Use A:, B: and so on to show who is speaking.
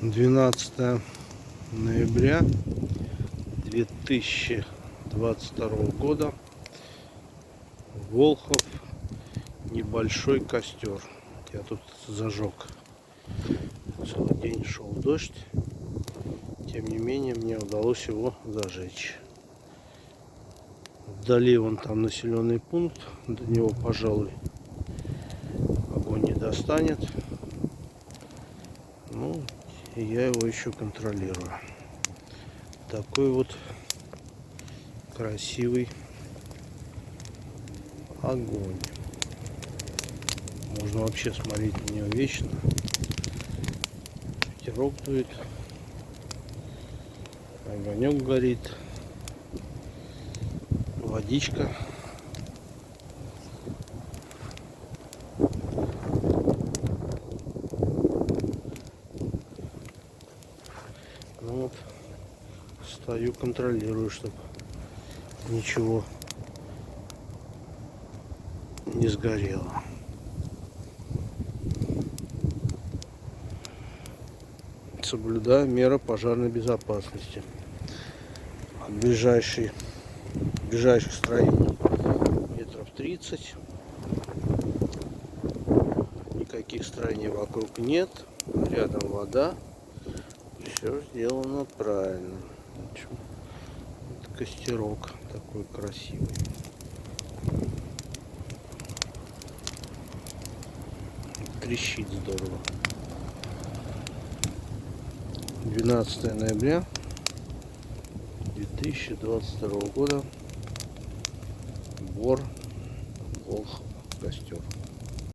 A: 12 ноября 2022 года. Волхов. Небольшой костер. Я тут зажег. Целый день шел дождь. Тем не менее, мне удалось его зажечь. Вдали вон там населенный пункт. До него, пожалуй, огонь не достанет. Ну, и я его еще контролирую. Такой вот красивый огонь. Можно вообще смотреть на него вечно. Ветерок дует. Огонек горит. Водичка. Ну вот, стою, контролирую, чтобы ничего не сгорело. Соблюдаю меры пожарной безопасности. От ближайших строений метров 30. Никаких строений вокруг нет. Рядом вода. Все сделано правильно. Вот костерок такой красивый. Трещит здорово. 12 ноября 2022 года. Бор, Волхов, костер.